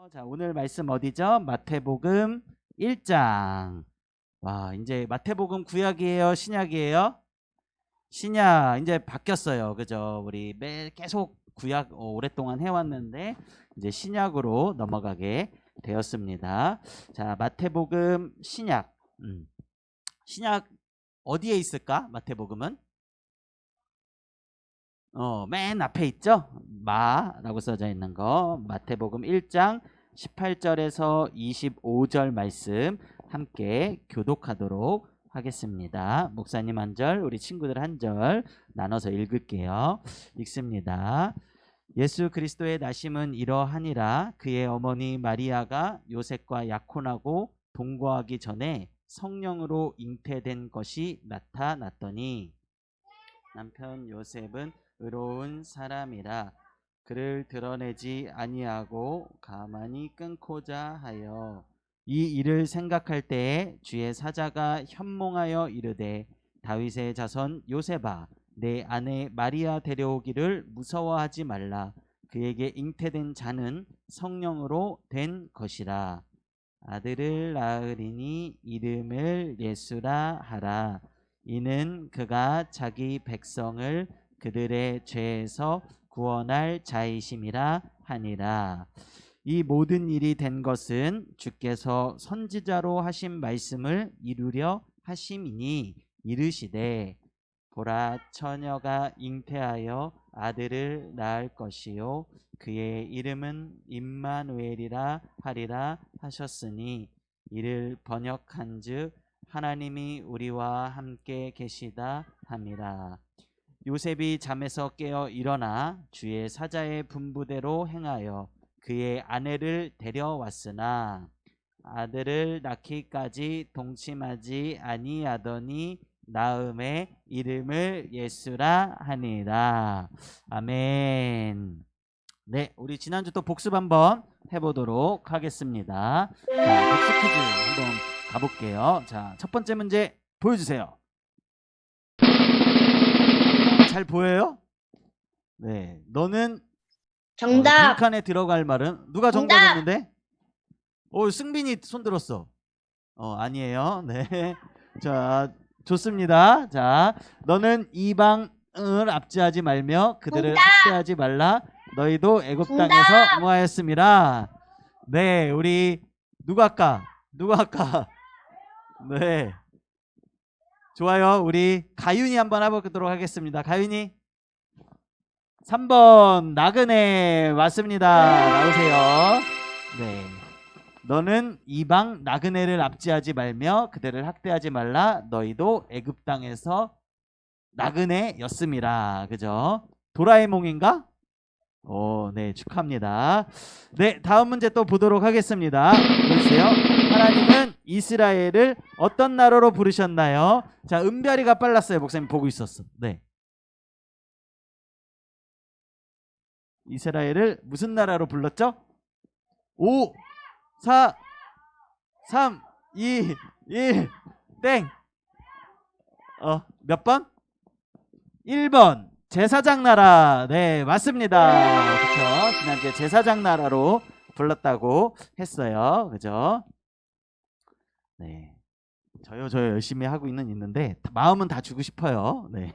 자, 오늘 말씀 어디죠? 마태복음 1장. 와, 이제 마태복음 구약이에요? 신약이에요? 신약. 이제 바뀌었어요. 그죠? 우리 계속 구약 오랫동안 해왔는데 이제 신약으로 넘어가게 되었습니다. 자, 마태복음 신약. 신약 어디에 있을까? 마태복음은? 맨 앞에 있죠? 마라고 써져 있는 거. 마태복음 1장 18절에서 25절 말씀 함께 교독하도록 하겠습니다. 목사님 한 절, 우리 친구들 한 절 나눠서 읽을게요. 읽습니다. 예수 그리스도의 나심은 이러하니라. 그의 어머니 마리아가 요셉과 약혼하고 동거하기 전에 성령으로 잉태된 것이 나타났더니 남편 요셉은 의로운 사람이라 그를 드러내지 아니하고 가만히 끊고자 하여 이 일을 생각할 때에 주의 사자가 현몽하여 이르되 다윗의 자손 요셉아 내 아내 마리아 데려오기를 무서워하지 말라. 그에게 잉태된 자는 성령으로 된 것이라. 아들을 낳으리니 이름을 예수라 하라. 이는 그가 자기 백성을 그들의 죄에서 구원할 자이심이라 하니라. 이 모든 일이 된 것은 주께서 선지자로 하신 말씀을 이루려 하심이니 이르시되 보라 처녀가 잉태하여 아들을 낳을 것이요 그의 이름은 임마누엘이라 하리라 하셨으니 이를 번역한즉 하나님이 우리와 함께 계시다 함이라. 요셉이 잠에서 깨어 일어나 주의 사자의 분부대로 행하여 그의 아내를 데려왔으나 아들을 낳기까지 동침하지 아니하더니 낳음의 이름을 예수라 하니라. 아멘. 네, 우리 지난주 또 복습 한번 해보도록 하겠습니다. 자, 복습 퀴즈 한번 가볼게요. 자, 첫 번째 문제 보여주세요. 잘 보여요? 네, 너는 정답. 빈칸에 들어갈 말은 누가 정답했는데? 승빈이 손 들었어. 아니에요. 네, 자, 좋습니다. 자, 너는 이방을 압제하지 말며 그들을 정답. 학대하지 말라. 너희도 애굽 땅에서 뭐하였음이라. 네, 우리 누가 할까? 네, 좋아요. 우리 가윤이 한번 해보도록 하겠습니다. 가윤이 3번 나그네 맞습니다. 나오세요. 네, 너는 이방 나그네를 압제하지 말며 그들을 학대하지 말라. 너희도 애굽 땅에서 나그네였음이라. 그죠? 도라에몽인가? 네, 축하합니다. 네, 다음 문제 또 보도록 하겠습니다. 보세요. 하나님은 이스라엘을 어떤 나라로 부르셨나요? 자, 은별이가 빨랐어요. 목사님 보고 있었어. 네. 이스라엘을 무슨 나라로 불렀죠? 5, 4, 3, 2, 1, 땡. 몇 번? 1번. 제사장 나라. 네, 맞습니다. 그렇죠? 지난주에 제사장 나라로 불렀다고 했어요. 그죠? 네. 저요 열심히 하고 있는데 마음은 다 주고 싶어요. 네.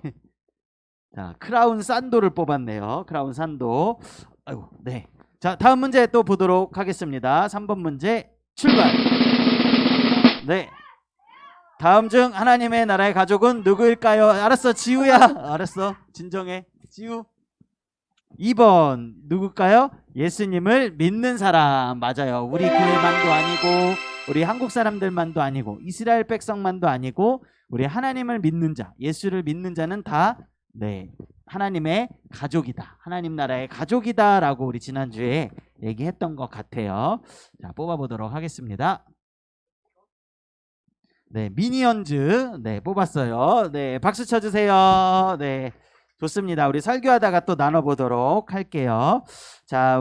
자, 크라운 산도를 뽑았네요. 크라운 산도. 아이고, 네. 자, 다음 문제 또 보도록 하겠습니다. 3번 문제 출발. 네. 다음 중 하나님의 나라의 가족은 누구일까요? 알았어, 지우야. 알았어, 진정해. 지우. 2번 누굴까요? 예수님을 믿는 사람. 맞아요. 우리 교회만도 아니고 우리 한국 사람들만도 아니고 이스라엘 백성만도 아니고 우리 하나님을 믿는 자, 예수를 믿는 자는 다 네, 하나님의 가족이다. 하나님 나라의 가족이다 라고 우리 지난주에 얘기했던 것 같아요. 자, 뽑아보도록 하겠습니다. 네, 미니언즈. 네, 뽑았어요. 네, 박수 쳐주세요. 네, 좋습니다. 우리 설교하다가 또 나눠보도록 할게요. 자,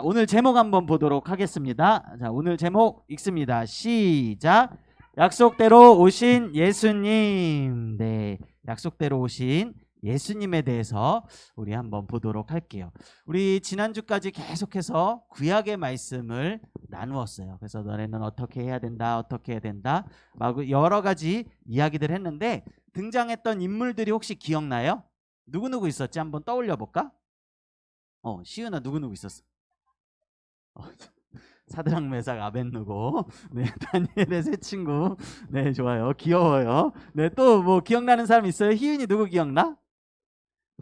오늘 제목 한번 보도록 하겠습니다. 자, 오늘 제목 읽습니다. 시작. 약속대로 오신 예수님. 네, 약속대로 오신 예수님에 대해서 우리 한번 보도록 할게요. 우리 지난주까지 계속해서 구약의 말씀을 나누었어요. 그래서 너네는 어떻게 해야 된다, 어떻게 해야 된다, 막 여러 가지 이야기들 했는데 등장했던 인물들이 혹시 기억나요? 누구누구 있었지? 한번 떠올려 볼까? 시윤아 누구누구 있었어? 사드락 메삭 아벳느고, 네, 다니엘의 세 친구, 네, 좋아요, 귀여워요. 네, 또 뭐 기억나는 사람 있어요? 희윤이 누구 기억나?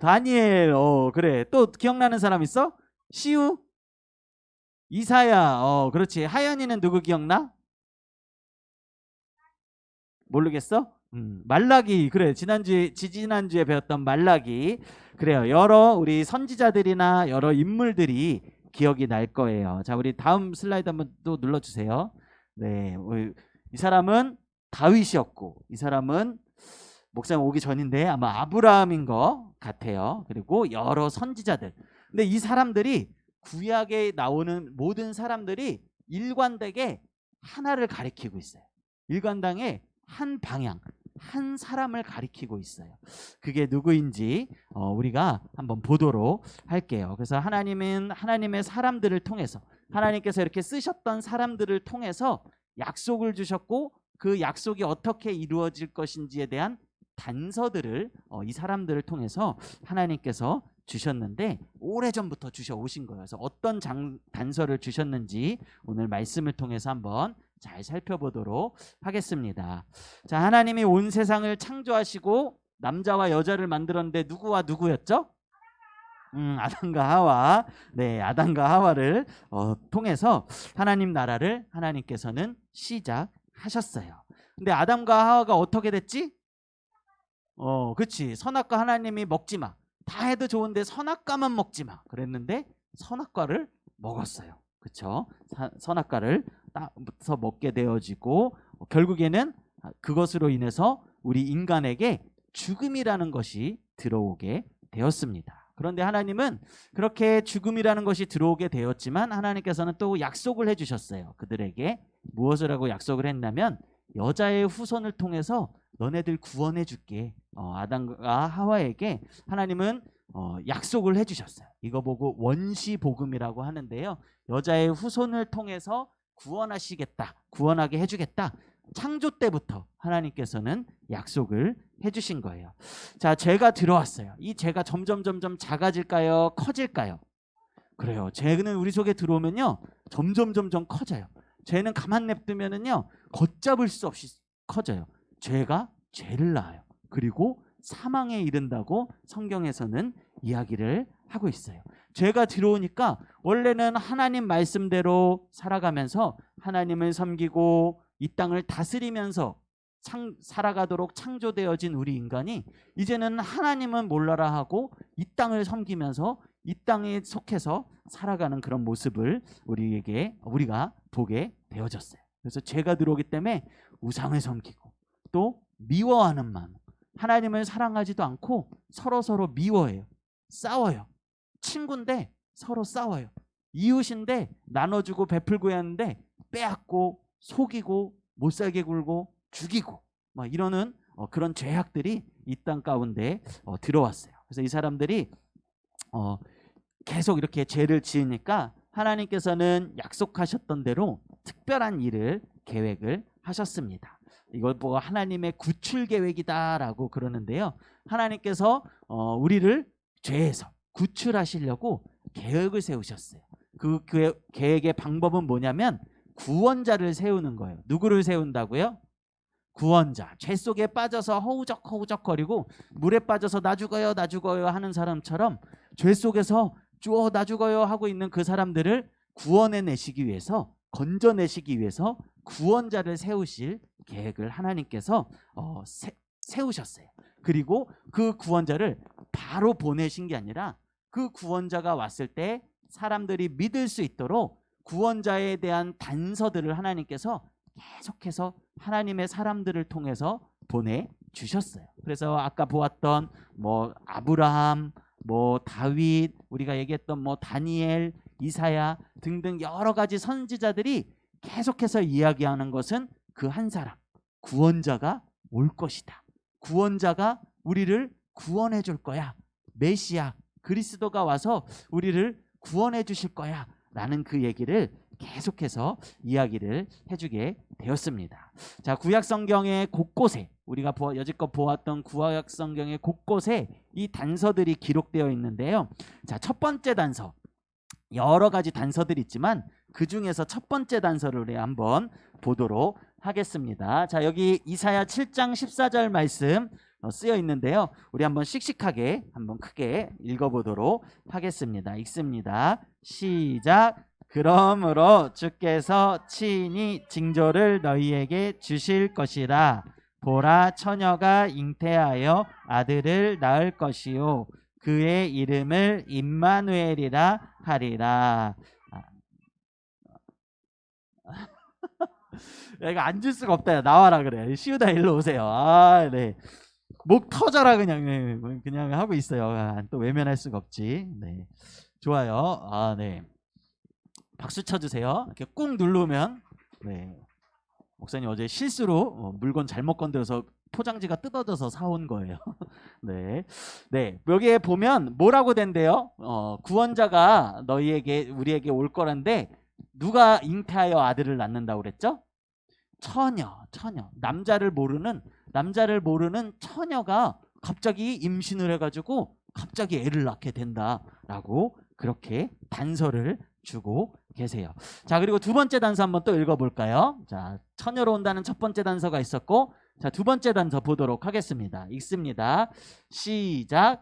다니엘, 그래. 또 기억나는 사람 있어? 시우? 이사야, 그렇지. 하연이는 누구 기억나? 모르겠어? 말라기, 그래. 지지난주에 배웠던 말라기. 그래요. 여러 우리 선지자들이나 여러 인물들이 기억이 날 거예요. 자, 우리 다음 슬라이드 한번 또 눌러주세요. 네, 이 사람은 다윗이었고, 이 사람은 목사님 오기 전인데 아마 아브라함인 것 같아요. 그리고 여러 선지자들. 근데 이 사람들이 구약에 나오는 모든 사람들이 일관되게 하나를 가리키고 있어요. 일관당에 한 방향, 한 사람을 가리키고 있어요. 그게 누구인지 우리가 한번 보도록 할게요. 그래서 하나님은 하나님의 사람들을 통해서, 하나님께서 이렇게 쓰셨던 사람들을 통해서 약속을 주셨고, 그 약속이 어떻게 이루어질 것인지에 대한 단서들을 이 사람들을 통해서 하나님께서 주셨는데 오래전부터 주셔오신 거예요. 그래서 어떤 단서를 주셨는지 오늘 말씀을 통해서 한번 잘 살펴보도록 하겠습니다. 자, 하나님이 온 세상을 창조하시고 남자와 여자를 만들었는데 누구와 누구였죠? 아담과 하와. 네, 아담과 하와를 통해서 하나님 나라를 하나님께서는 시작하셨어요. 근데 아담과 하와가 어떻게 됐지? 그치. 선악과 하나님이 먹지 마. 다 해도 좋은데 선악과만 먹지 마. 그랬는데 선악과를 먹었어요. 그쵸? 선악과를 따서 먹게 되어지고 결국에는 그것으로 인해서 우리 인간에게 죽음이라는 것이 들어오게 되었습니다. 그런데 하나님은 그렇게 죽음이라는 것이 들어오게 되었지만 하나님께서는 또 약속을 해주셨어요. 그들에게 무엇을 하고 약속을 했냐면 여자의 후손을 통해서 너네들 구원해 줄게. 아담과 하와에게 하나님은 약속을 해주셨어요. 이거 보고 원시복음이라고 하는데요. 여자의 후손을 통해서 구원하시겠다, 구원하게 해주겠다. 창조 때부터 하나님께서는 약속을 해주신 거예요. 자, 죄가 들어왔어요. 이 죄가 점점 작아질까요? 커질까요? 그래요. 죄는 우리 속에 들어오면요 점점 커져요. 죄는 가만 냅두면은요 걷잡을 수 없이 커져요. 죄가 죄를 낳아요. 그리고 사망에 이른다고 성경에서는 이야기를 하고 있어요. 죄가 들어오니까 원래는 하나님 말씀대로 살아가면서 하나님을 섬기고 이 땅을 다스리면서 살아가도록 창조되어진 우리 인간이 이제는 하나님은 몰라라 하고 이 땅을 섬기면서 이 땅에 속해서 살아가는 그런 모습을 우리가 보게 되어졌어요. 그래서 죄가 들어오기 때문에 우상을 섬기고 또 미워하는 마음, 하나님을 사랑하지도 않고 서로 미워해요. 싸워요. 친구인데 서로 싸워요. 이웃인데 나눠주고 베풀고 했는데 빼앗고 속이고 못살게 굴고 죽이고 막 이러는 그런 죄악들이 이 땅 가운데 들어왔어요. 그래서 이 사람들이 계속 이렇게 죄를 지으니까 하나님께서는 약속하셨던 대로 특별한 일을 계획을 하셨습니다. 이걸 보고 하나님의 구출 계획이다라고 그러는데요. 하나님께서 우리를 죄에서 구출하시려고 계획을 세우셨어요. 그 계획의 방법은 뭐냐면 구원자를 세우는 거예요. 누구를 세운다고요? 구원자. 죄 속에 빠져서 허우적거리고 물에 빠져서 나 죽어요 하는 사람처럼 죄 속에서 나 죽어요 하고 있는 그 사람들을 구원해내시기 위해서, 건져내시기 위해서 구원자를 세우실 계획을 하나님께서 세우셨어요. 그리고 그 구원자를 바로 보내신 게 아니라 그 구원자가 왔을 때 사람들이 믿을 수 있도록 구원자에 대한 단서들을 하나님께서 계속해서 하나님의 사람들을 통해서 보내주셨어요. 그래서 아까 보았던 아브라함, 다윗, 우리가 얘기했던 다니엘, 이사야 등등 여러 가지 선지자들이 계속해서 이야기하는 것은 그 한 사람, 구원자가 올 것이다. 구원자가 우리를 구원해 줄 거야. 메시아 그리스도가 와서 우리를 구원해 주실 거야 라는 그 얘기를 계속해서 이야기를 해주게 되었습니다. 자, 구약 성경의 곳곳에 우리가 여지껏 보았던 구약 성경의 곳곳에 이 단서들이 기록되어 있는데요. 자, 첫 번째 단서, 여러 가지 단서들이 있지만 그 중에서 첫 번째 단서를 한번 보도록 하겠습니다. 자, 여기 이사야 7장 14절 말씀 쓰여 있는데요. 우리 한번 씩씩하게 한번 크게 읽어보도록 하겠습니다. 읽습니다. 시작. 그러므로 주께서 친히 징조를 너희에게 주실 것이라. 보라, 처녀가 잉태하여 아들을 낳을 것이요 그의 이름을 임마누엘이라 하리라. 이거 앉을 수가 없다. 나와라 그래. 시우다 일로 오세요. 아, 네. 목 터져라 그냥 하고 있어요. 또 외면할 수가 없지. 네. 좋아요. 아, 네. 박수 쳐주세요. 이렇게 꾹 누르면, 네. 목사님 어제 실수로 물건 잘못 건드려서 포장지가 뜯어져서 사온 거예요. 네. 네. 여기에 보면 뭐라고 된대요? 구원자가 우리에게 올 거란데, 누가 잉태하여 아들을 낳는다고 그랬죠? 처녀. 남자를 모르는 처녀가 갑자기 임신을 해가지고 갑자기 애를 낳게 된다라고 그렇게 단서를 주고 계세요. 자, 그리고 두 번째 단서 한번 또 읽어볼까요? 자, 처녀로 온다는 첫 번째 단서가 있었고, 자, 두 번째 단서 보도록 하겠습니다. 읽습니다. 시작.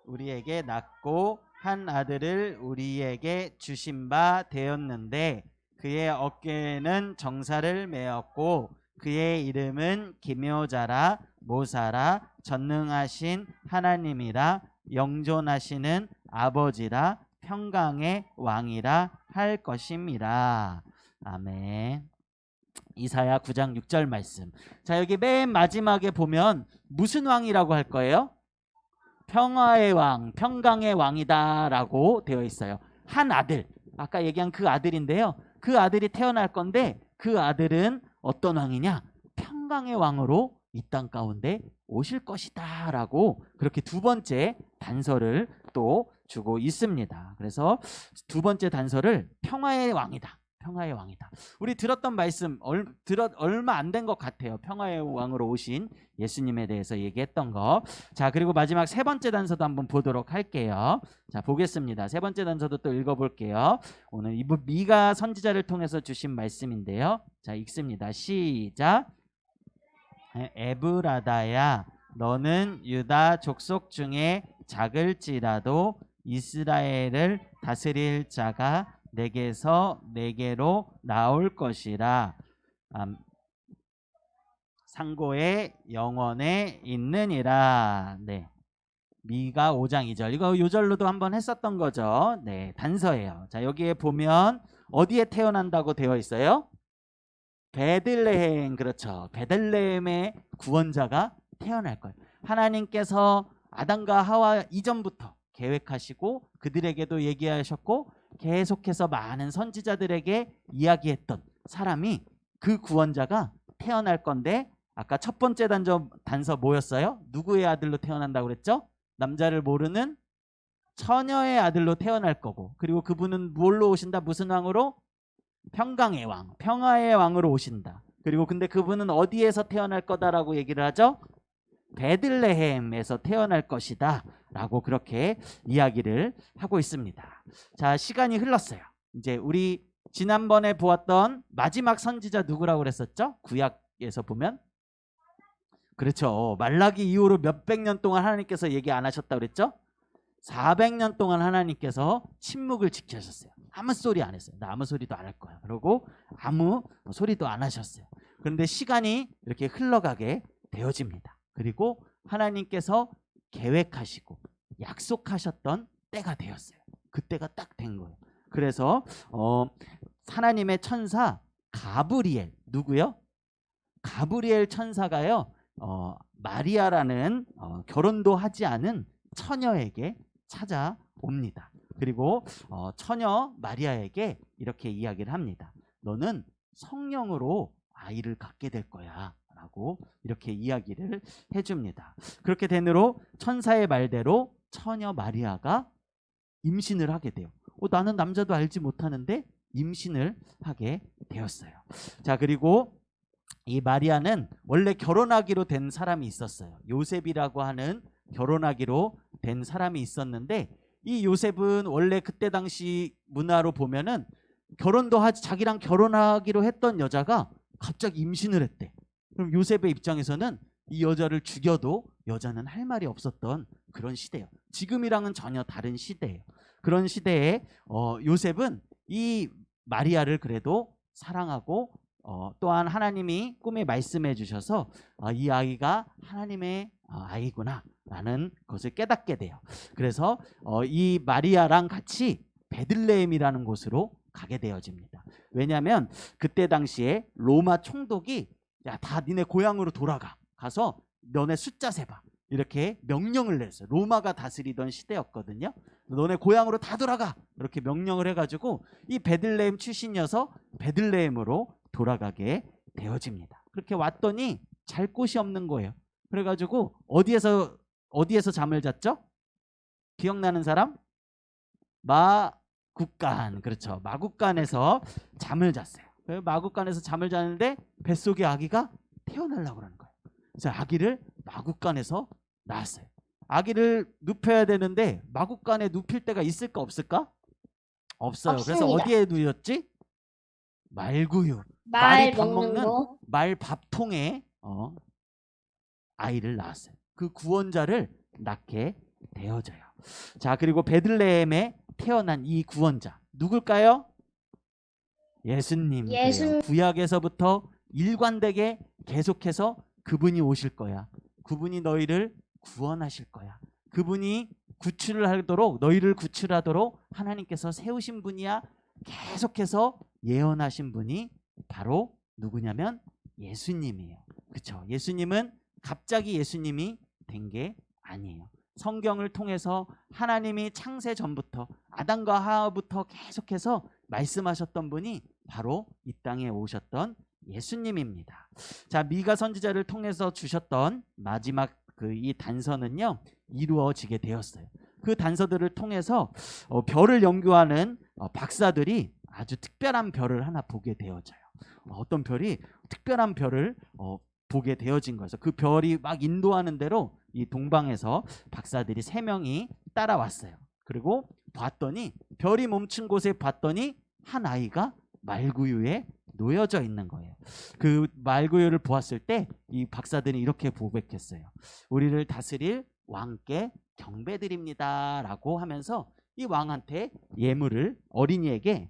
우리에게 낳고 한 아들을 우리에게 주신 바 되었는데 그의 어깨에는 정사를 메었고 그의 이름은 기묘자라 모사라 전능하신 하나님이라 영존하시는 아버지라 평강의 왕이라 할 것임이라. 아멘. 이사야 9장 6절 말씀. 자, 여기 맨 마지막에 보면 무슨 왕이라고 할 거예요? 평화의 왕, 평강의 왕이다 라고 되어 있어요. 한 아들, 아까 얘기한 그 아들인데요. 그 아들이 태어날 건데 그 아들은 어떤 왕이냐? 평강의 왕으로 이 땅 가운데 오실 것이다 라고 그렇게 두 번째 단서를 또 주고 있습니다. 그래서 두 번째 단서를 평화의 왕이다. 평화의 왕이다. 우리 들었던 말씀 얼마 안 된 것 같아요. 평화의 왕으로 오신 예수님에 대해서 얘기했던 거. 자, 그리고 마지막 세 번째 단서도 한번 보도록 할게요. 자, 보겠습니다. 세 번째 단서도 또 읽어볼게요. 오늘 미가 선지자를 통해서 주신 말씀인데요. 자, 읽습니다. 시작. 에브라다야, 너는 유다 족속 중에 작을지라도 이스라엘을 다스릴 자가 내게서 내게로 나올 것이라. 상고의 영원에 있느니라. 네. 미가 5장 2절. 이거 요절로도 한번 했었던 거죠. 네, 단서예요. 자, 여기에 보면 어디에 태어난다고 되어 있어요? 베들레헴. 그렇죠. 베들레헴의 구원자가 태어날 거예요. 하나님께서 아담과 하와 이전부터 계획하시고 그들에게도 얘기하셨고 계속해서 많은 선지자들에게 이야기했던 사람이 그 구원자가 태어날 건데, 아까 첫 번째 단서 뭐였어요? 누구의 아들로 태어난다고 그랬죠? 남자를 모르는 처녀의 아들로 태어날 거고, 그리고 그분은 뭘로 오신다? 무슨 왕으로? 평강의 왕, 평화의 왕으로 오신다. 그리고 근데 그분은 어디에서 태어날 거다라고 얘기를 하죠? 베들레헴에서 태어날 것이다 라고 그렇게 이야기를 하고 있습니다. 자, 시간이 흘렀어요. 이제 우리 지난번에 보았던 마지막 선지자 누구라고 그랬었죠? 구약에서 보면, 그렇죠, 말라기 이후로 몇백 년 동안 하나님께서 얘기 안 하셨다고 그랬죠? 400년 동안 하나님께서 침묵을 지켜주셨어요. 아무 소리 안 했어요. 나 아무 소리도 안 할 거야. 그러고 아무 소리도 안 하셨어요. 그런데 시간이 이렇게 흘러가게 되어집니다. 그리고 하나님께서 계획하시고 약속하셨던 때가 되었어요. 그때가 딱 된 거예요. 그래서 하나님의 천사 가브리엘, 누구요? 가브리엘 천사가요, 마리아라는 결혼도 하지 않은 처녀에게 찾아옵니다. 그리고 처녀 마리아에게 이렇게 이야기를 합니다. 너는 성령으로 아이를 갖게 될 거야 라고 이렇게 이야기를 해줍니다. 그렇게 되므로 천사의 말대로 처녀 마리아가 임신을 하게 돼요. 나는 남자도 알지 못하는데 임신을 하게 되었어요. 자, 그리고 이 마리아는 원래 결혼하기로 된 사람이 있었어요. 요셉이라고 하는 결혼하기로 된 사람이 있었는데, 이 요셉은 원래 그때 당시 문화로 보면은 결혼도 하지, 자기랑 결혼하기로 했던 여자가 갑자기 임신을 했대. 그럼 요셉의 입장에서는 이 여자를 죽여도 여자는 할 말이 없었던 그런 시대예요. 지금이랑은 전혀 다른 시대예요. 그런 시대에 요셉은 이 마리아를 그래도 사랑하고 또한 하나님이 꿈에 말씀해 주셔서 이 아이가 하나님의 아이구나 라는 것을 깨닫게 돼요. 그래서 이 마리아랑 같이 베들레헴이라는 곳으로 가게 되어집니다. 왜냐하면 그때 당시에 로마 총독이 야, 다 니네 고향으로 돌아가. 가서 너네 숫자 세봐. 이렇게 명령을 냈어요. 로마가 다스리던 시대였거든요. 너네 고향으로 다 돌아가. 이렇게 명령을 해가지고 이 베들레헴 출신이어서 베들레헴으로 돌아가게 되어집니다. 그렇게 왔더니 잘 곳이 없는 거예요. 그래가지고 어디에서 잠을 잤죠? 기억나는 사람? 마국간. 그렇죠. 마국간에서 잠을 잤어요. 마국간에서 잠을 자는데 뱃속에 아기가 태어나려고 그러는 거예요. 그래서 아기를 마국간에서 낳았어요. 아기를 눕혀야 되는데 마국간에 눕힐 데가 있을까 없을까? 없어요. 없습니다. 그래서 어디에 누웠지? 말구유. 말 말이 밥 먹는 먹는 거. 말 밥통에 아이를 낳았어요. 그 구원자를 낳게 되어져요. 자, 그리고 베들레헴에 태어난 이 구원자 누굴까요? 예수님. 그래요. 구약에서부터 일관되게 계속해서 그분이 오실 거야. 그분이 너희를 구원하실 거야. 그분이 구출을 하도록, 너희를 구출하도록 하나님께서 세우신 분이야. 계속해서 예언하신 분이 바로 누구냐면 예수님이에요. 그렇죠? 예수님은 갑자기 예수님이 된 게 아니에요. 성경을 통해서 하나님이 창세 전부터 아담과 하와부터 계속해서 말씀하셨던 분이 바로 이 땅에 오셨던 예수님입니다. 자, 미가 선지자를 통해서 주셨던 마지막 이 단서는요, 이루어지게 되었어요. 그 단서들을 통해서 별을 연구하는 박사들이 아주 특별한 별을 하나 보게 되어져요. 어떤 별이 특별한 별을 보게 되어진 거죠. 그 별이 막 인도하는 대로 이 동방에서 박사들이 3명이 따라왔어요. 그리고 봤더니 별이 멈춘 곳에 봤더니 한 아이가 말구유에 놓여져 있는 거예요. 그 말구유를 보았을 때 이 박사들이 이렇게 고백했어요. 우리를 다스릴 왕께 경배드립니다 라고 하면서 이 왕한테 예물을, 어린이에게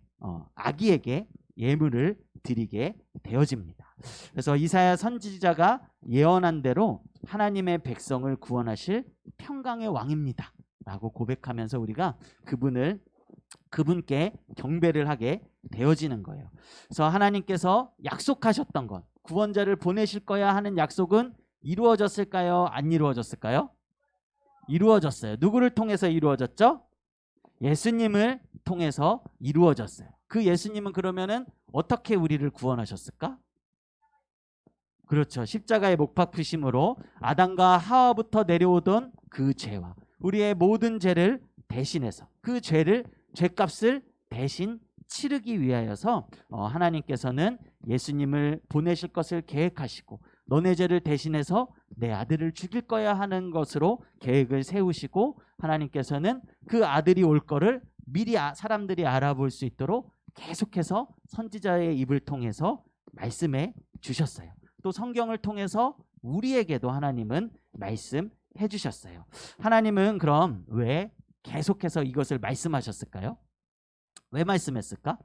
아기에게 예물을 드리게 되어집니다. 그래서 이사야 선지자가 예언한 대로 하나님의 백성을 구원하실 평강의 왕입니다 라고 고백하면서 우리가 그분께 경배를 하게 되어지는 거예요. 그래서 하나님께서 약속하셨던 것, 구원자를 보내실 거야 하는 약속은 이루어졌을까요? 안 이루어졌을까요? 이루어졌어요. 누구를 통해서 이루어졌죠? 예수님을 통해서 이루어졌어요. 그 예수님은 그러면은 어떻게 우리를 구원하셨을까? 그렇죠. 십자가의 못 박히심으로 아담과 하와부터 내려오던 그 죄와 우리의 모든 죄를 대신해서 그 죄값을 대신 치르기 위하여서 하나님께서는 예수님을 보내실 것을 계획하시고 너네 죄를 대신해서 내 아들을 죽일 거야 하는 것으로 계획을 세우시고 하나님께서는 그 아들이 올 거를 미리 사람들이 알아볼 수 있도록 계속해서 선지자의 입을 통해서 말씀해 주셨어요. 또 성경을 통해서 우리에게도 하나님은 말씀해 주셨어요. 하나님은 그럼 왜 계속해서 이것을 말씀하셨을까요? 왜 말씀했을까?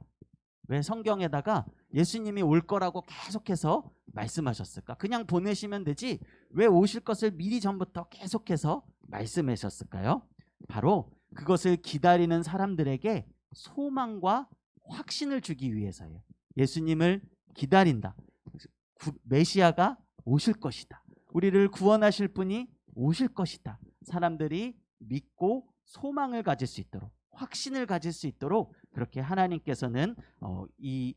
왜 성경에다가 예수님이 올 거라고 계속해서 말씀하셨을까? 그냥 보내시면 되지 왜 오실 것을 미리 전부터 계속해서 말씀하셨을까요? 바로 그것을 기다리는 사람들에게 소망과 확신을 주기 위해서예요. 예수님을 기다린다. 메시아가 오실 것이다. 우리를 구원하실 분이 오실 것이다. 사람들이 믿고 소망을 가질 수 있도록, 확신을 가질 수 있도록 그렇게 하나님께서는 이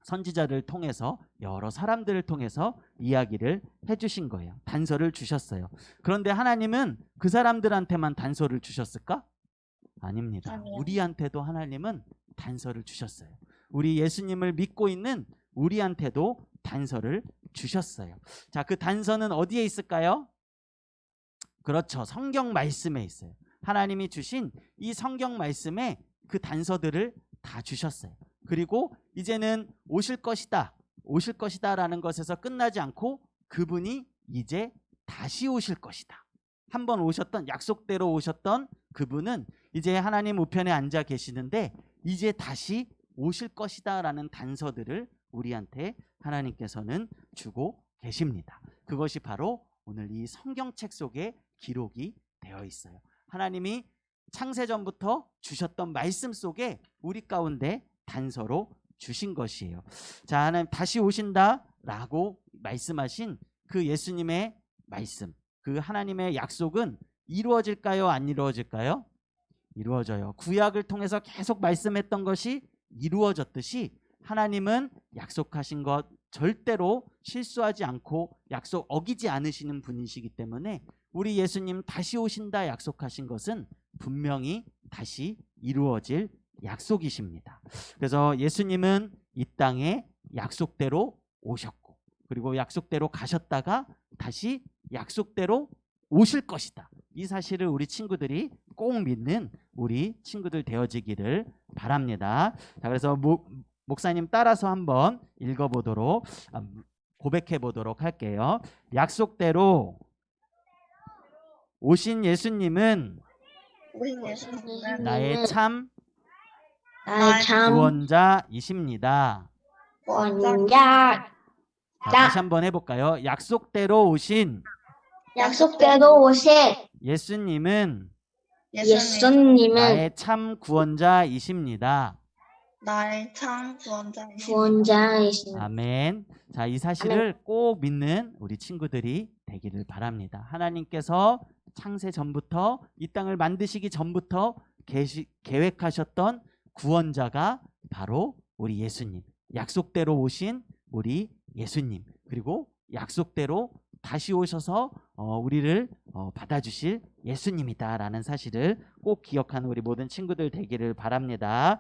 선지자를 통해서 여러 사람들을 통해서 이야기를 해주신 거예요. 단서를 주셨어요. 그런데 하나님은 그 사람들한테만 단서를 주셨을까? 아닙니다. 아니요. 우리한테도 하나님은 단서를 주셨어요. 우리 예수님을 믿고 있는 우리한테도 단서를 주셨어요. 자, 그 단서는 어디에 있을까요? 그렇죠. 성경 말씀에 있어요. 하나님이 주신 이 성경 말씀에 그 단서들을 다 주셨어요. 그리고 이제는 오실 것이다 라는 것에서 끝나지 않고 그분이 이제 다시 오실 것이다. 한번 오셨던, 약속대로 오셨던 그분은 이제 하나님 우편에 앉아 계시는데 이제 다시 오실 것이다 라는 단서들을 우리한테 하나님께서는 주고 계십니다. 그것이 바로 오늘 이 성경책 속에 기록이 되어 있어요. 하나님이 창세전부터 주셨던 말씀 속에 우리 가운데 단서로 주신 것이에요. 자, 하나님 다시 오신다라고 말씀하신 그 예수님의 말씀, 그 하나님의 약속은 이루어질까요? 안 이루어질까요? 이루어져요. 구약을 통해서 계속 말씀했던 것이 이루어졌듯이 하나님은 약속하신 것 절대로 실수하지 않고 약속 어기지 않으시는 분이시기 때문에 우리 예수님 다시 오신다 약속하신 것은 분명히 다시 이루어질 약속이십니다. 그래서 예수님은 이 땅에 약속대로 오셨고 그리고 약속대로 가셨다가 다시 약속대로 오실 것이다. 이 사실을 우리 친구들이 꼭 믿는 우리 친구들 되어지기를 바랍니다. 자, 그래서 목사님 따라서 한번 읽어보도록 고백해 보도록 할게요. 약속대로 오신 예수님은 나의 참 구원자이십니다. 원자 자, 다시 한번 해볼까요? 약속대로 오신 약속대로 오신 예수님은 예수님은 나의 참 구원자이십니다. 나의 참 구원자이십니다. 구원자이십니다. 아멘. 자, 이 사실을 꼭 믿는 우리 친구들이 되기를 바랍니다. 하나님께서 창세 전부터 이 땅을 만드시기 전부터 계획하셨던 구원자가 바로 우리 예수님. 약속대로 오신 우리 예수님. 그리고 약속대로 다시 오셔서 우리를 받아주실 예수님이다라는 사실을 꼭 기억하는 우리 모든 친구들 되기를 바랍니다.